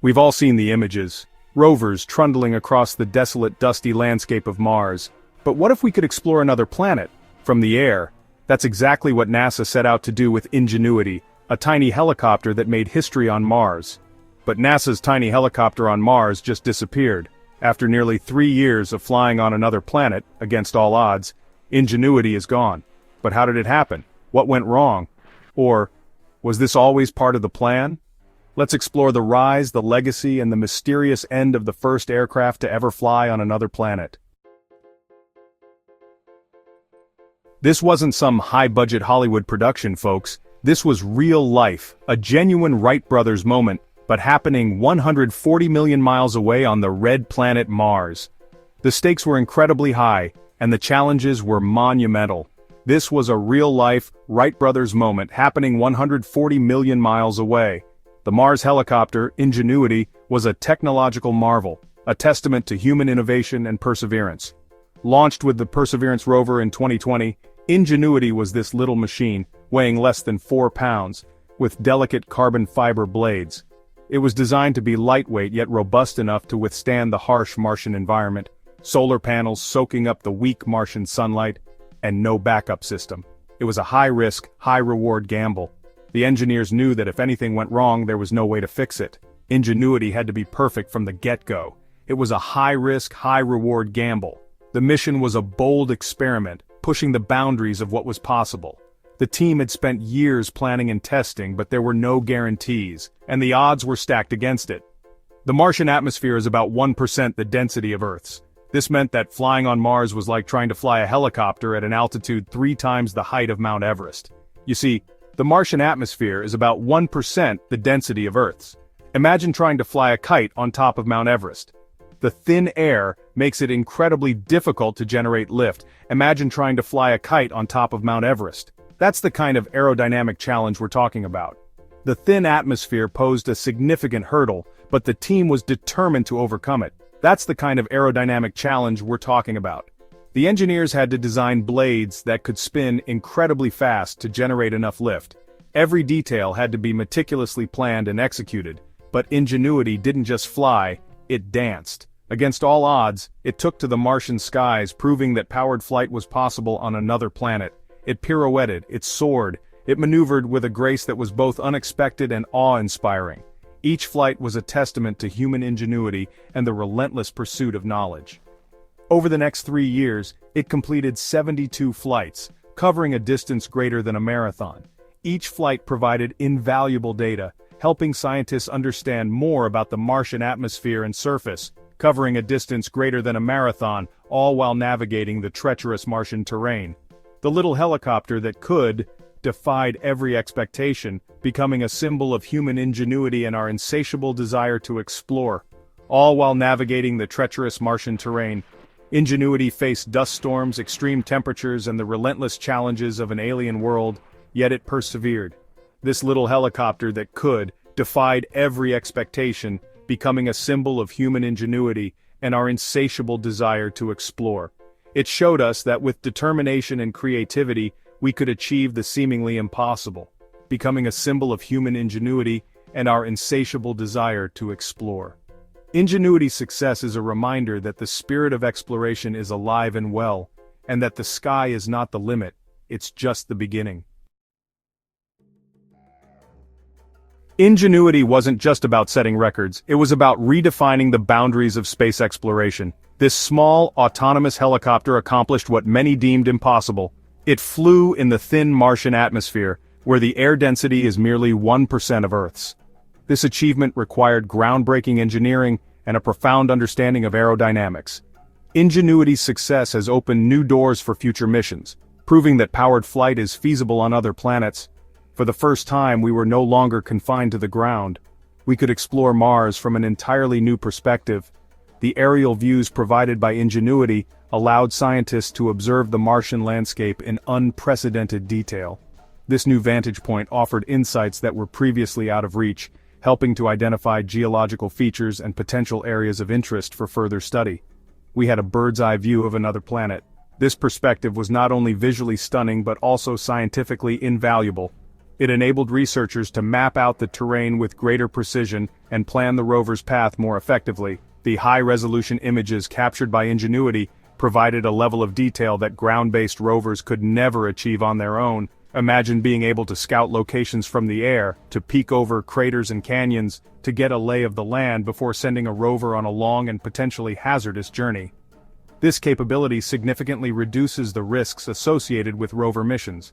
We've all seen the images. Rovers trundling across the desolate, dusty landscape of Mars. But what if we could explore another planet? From the air. That's exactly what NASA set out to do with Ingenuity, a tiny helicopter that made history on Mars. But NASA's tiny helicopter on Mars just disappeared. After nearly 3 years of flying on another planet, against all odds, Ingenuity is gone. But how did it happen? What went wrong? Or, was this always part of the plan? Let's explore the rise, the legacy, and the mysterious end of the first aircraft to ever fly on another planet. This wasn't some high-budget Hollywood production, folks. This was real life, a genuine Wright brothers moment, but happening 140 million miles away on the red planet Mars. The stakes were incredibly high, and the challenges were monumental. This was a real-life, Wright brothers moment happening 140 million miles away. The Mars helicopter, Ingenuity, was a technological marvel, a testament to human innovation and perseverance. Launched with the Perseverance rover in 2020, Ingenuity was this little machine, weighing less than 4 pounds, with delicate carbon fiber blades. It was designed to be lightweight yet robust enough to withstand the harsh Martian environment, solar panels soaking up the weak Martian sunlight, and no backup system. It was a high-risk, high-reward gamble. The engineers knew that if anything went wrong, there was no way to fix it. Ingenuity had to be perfect from the get-go. It was a high-risk, high-reward gamble. The mission was a bold experiment, pushing the boundaries of what was possible. The team had spent years planning and testing, but there were no guarantees, and the odds were stacked against it. The Martian atmosphere is about 1% the density of Earth's. This meant that flying on Mars was like trying to fly a helicopter at an altitude 3 times the height of Mount Everest. You see, the Martian atmosphere is about 1% the density of Earth's. Imagine trying to fly a kite on top of Mount Everest. The thin air makes it incredibly difficult to generate lift. Imagine trying to fly a kite on top of Mount Everest. That's the kind of aerodynamic challenge we're talking about. The thin atmosphere posed a significant hurdle, but the team was determined to overcome it. That's the kind of aerodynamic challenge we're talking about. The engineers had to design blades that could spin incredibly fast to generate enough lift. Every detail had to be meticulously planned and executed, but Ingenuity didn't just fly, it danced. Against all odds, it took to the Martian skies, proving that powered flight was possible on another planet. It pirouetted, it soared, it maneuvered with a grace that was both unexpected and awe-inspiring. Each flight was a testament to human ingenuity and the relentless pursuit of knowledge. Over the next 3 years, it completed 72 flights, covering a distance greater than a marathon. Each flight provided invaluable data, helping scientists understand more about the Martian atmosphere and surface, covering a distance greater than a marathon, all while navigating the treacherous Martian terrain. The little helicopter that could defied every expectation, becoming a symbol of human ingenuity and our insatiable desire to explore. All while navigating the treacherous Martian terrain, Ingenuity faced dust storms, extreme temperatures, and the relentless challenges of an alien world, yet it persevered. This little helicopter that could defied every expectation, becoming a symbol of human ingenuity and our insatiable desire to explore. It showed us that with determination and creativity, we could achieve the seemingly impossible, becoming a symbol of human ingenuity and our insatiable desire to explore. Ingenuity's success is a reminder that the spirit of exploration is alive and well, and that the sky is not the limit, it's just the beginning. Ingenuity wasn't just about setting records, it was about redefining the boundaries of space exploration. This small, autonomous helicopter accomplished what many deemed impossible. It flew in the thin Martian atmosphere, where the air density is merely 1% of Earth's. This achievement required groundbreaking engineering and a profound understanding of aerodynamics. Ingenuity's success has opened new doors for future missions, proving that powered flight is feasible on other planets. For the first time, we were no longer confined to the ground. We could explore Mars from an entirely new perspective. The aerial views provided by Ingenuity allowed scientists to observe the Martian landscape in unprecedented detail. This new vantage point offered insights that were previously out of reach, helping to identify geological features and potential areas of interest for further study. We had a bird's-eye view of another planet. This perspective was not only visually stunning but also scientifically invaluable. It enabled researchers to map out the terrain with greater precision and plan the rover's path more effectively. The high-resolution images captured by Ingenuity provided a level of detail that ground-based rovers could never achieve on their own. Imagine being able to scout locations from the air, to peek over craters and canyons, to get a lay of the land before sending a rover on a long and potentially hazardous journey. This capability significantly reduces the risks associated with rover missions.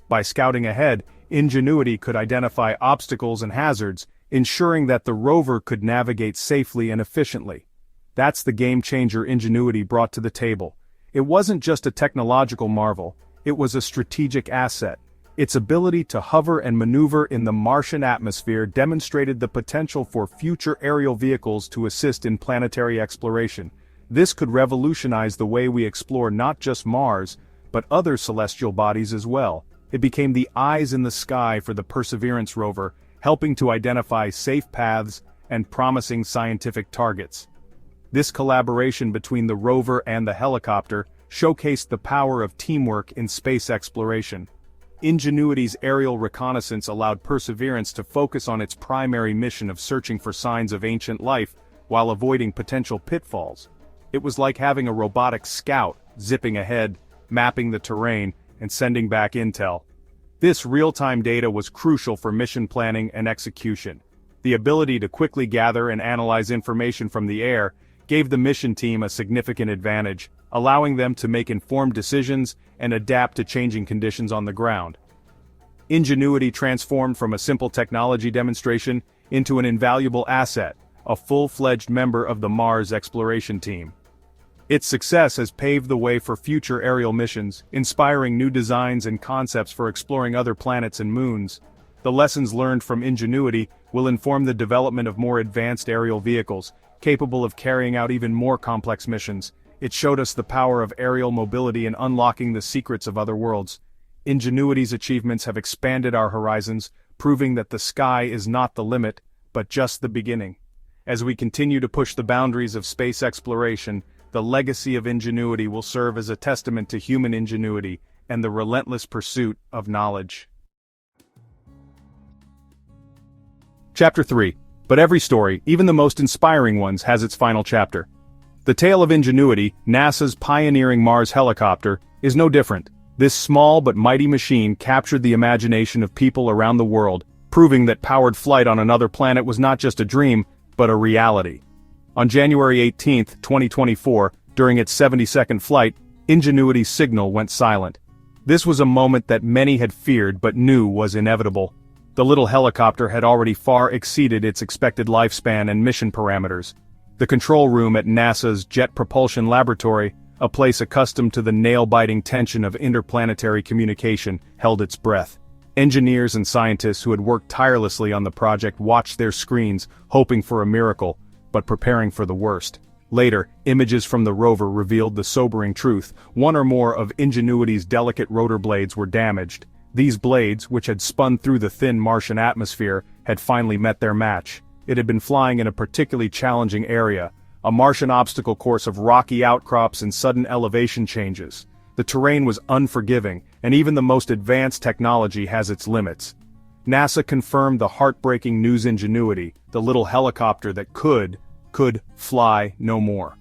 By scouting ahead, Ingenuity could identify obstacles and hazards, ensuring that the rover could navigate safely and efficiently. That's the game-changer Ingenuity brought to the table. It wasn't just a technological marvel, it was a strategic asset. Its ability to hover and maneuver in the Martian atmosphere demonstrated the potential for future aerial vehicles to assist in planetary exploration. This could revolutionize the way we explore not just Mars, but other celestial bodies as well. It became the eyes in the sky for the Perseverance rover, helping to identify safe paths and promising scientific targets. This collaboration between the rover and the helicopter showcased the power of teamwork in space exploration. Ingenuity's aerial reconnaissance allowed Perseverance to focus on its primary mission of searching for signs of ancient life while avoiding potential pitfalls. It was like having a robotic scout, zipping ahead, mapping the terrain, and sending back intel. This real-time data was crucial for mission planning and execution. The ability to quickly gather and analyze information from the air gave the mission team a significant advantage, allowing them to make informed decisions and adapt to changing conditions on the ground. Ingenuity transformed from a simple technology demonstration into an invaluable asset, a full-fledged member of the Mars exploration team. Its success has paved the way for future aerial missions, inspiring new designs and concepts for exploring other planets and moons. The lessons learned from Ingenuity will inform the development of more advanced aerial vehicles, capable of carrying out even more complex missions. It showed us the power of aerial mobility in unlocking the secrets of other worlds. Ingenuity's achievements have expanded our horizons, proving that the sky is not the limit, but just the beginning. As we continue to push the boundaries of space exploration, the legacy of Ingenuity will serve as a testament to human ingenuity and the relentless pursuit of knowledge. Chapter 3. But every story, even the most inspiring ones, has its final chapter. The tale of Ingenuity, NASA's pioneering Mars helicopter, is no different. This small but mighty machine captured the imagination of people around the world, proving that powered flight on another planet was not just a dream, but a reality. On January 18, 2024, during its 72nd flight, Ingenuity's signal went silent. This was a moment that many had feared but knew was inevitable. The little helicopter had already far exceeded its expected lifespan and mission parameters. The control room at NASA's Jet Propulsion Laboratory, a place accustomed to the nail-biting tension of interplanetary communication, held its breath. Engineers and scientists who had worked tirelessly on the project watched their screens, hoping for a miracle, but preparing for the worst. Later, images from the rover revealed the sobering truth. One or more of Ingenuity's delicate rotor blades were damaged. These blades, which had spun through the thin Martian atmosphere, had finally met their match. It had been flying in a particularly challenging area, a Martian obstacle course of rocky outcrops and sudden elevation changes. The terrain was unforgiving, and even the most advanced technology has its limits. NASA confirmed the heartbreaking news. Ingenuity, the little helicopter that could fly no more.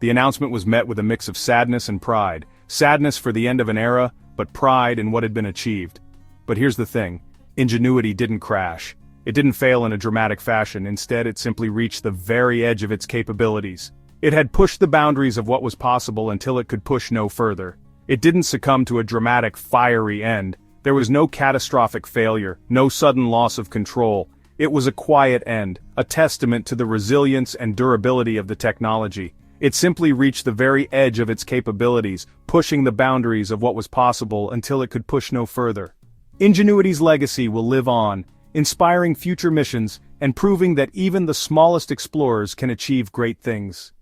The announcement was met with a mix of sadness and pride. Sadness for the end of an era, but pride in what had been achieved. But here's the thing, Ingenuity didn't crash. It didn't fail in a dramatic fashion. Instead, it simply reached the very edge of its capabilities. It had pushed the boundaries of what was possible until it could push no further. It didn't succumb to a dramatic, fiery end. There was no catastrophic failure, no sudden loss of control. It was a quiet end, a testament to the resilience and durability of the technology. It simply reached the very edge of its capabilities, pushing the boundaries of what was possible until it could push no further. Ingenuity's legacy will live on, inspiring future missions and proving that even the smallest explorers can achieve great things.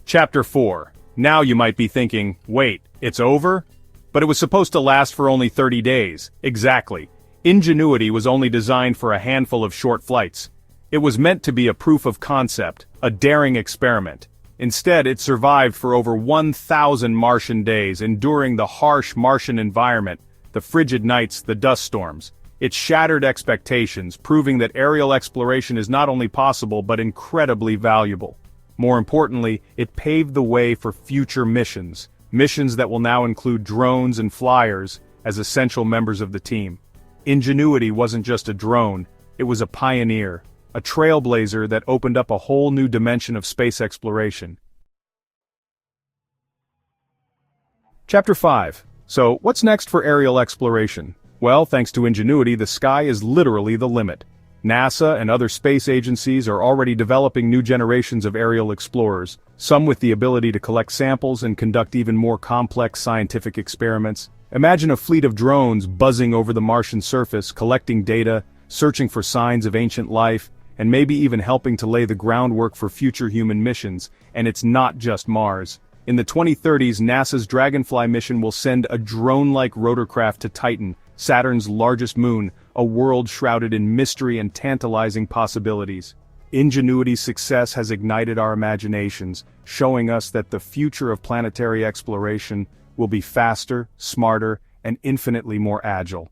Chapter 4. Now you might be thinking, wait, it's over? But it was supposed to last for only 30 days. Exactly. Ingenuity was only designed for a handful of short flights. It was meant to be a proof of concept, a daring experiment. Instead, it survived for over 1,000 Martian days, enduring the harsh Martian environment, the frigid nights, the dust storms. It shattered expectations, proving that aerial exploration is not only possible but incredibly valuable. More importantly, it paved the way for future missions that will now include drones and flyers as essential members of the team. Ingenuity wasn't just a drone, it was a pioneer, a trailblazer that opened up a whole new dimension of space exploration. Chapter 5. So, what's next for aerial exploration? Well, thanks to Ingenuity, the sky is literally the limit. NASA and other space agencies are already developing new generations of aerial explorers, some with the ability to collect samples and conduct even more complex scientific experiments. Imagine a fleet of drones buzzing over the Martian surface, collecting data, searching for signs of ancient life, and maybe even helping to lay the groundwork for future human missions. And it's not just Mars. In the 2030s, NASA's Dragonfly mission will send a drone-like rotorcraft to Titan, Saturn's largest moon, a world shrouded in mystery and tantalizing possibilities. Ingenuity's success has ignited our imaginations, showing us that the future of planetary exploration will be faster, smarter, and infinitely more agile.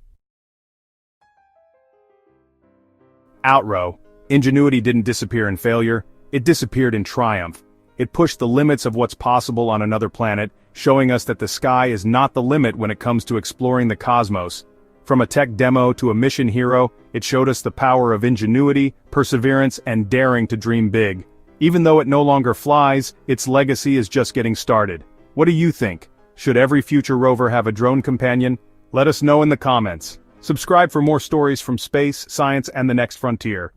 Outrow. Ingenuity didn't disappear in failure, it disappeared in triumph. It pushed the limits of what's possible on another planet, showing us that the sky is not the limit when it comes to exploring the cosmos. From a tech demo to a mission hero, it showed us the power of ingenuity, perseverance, and daring to dream big. Even though it no longer flies, its legacy is just getting started. What do you think? Should every future rover have a drone companion? Let us know in the comments. Subscribe for more stories from space, science, and the next frontier.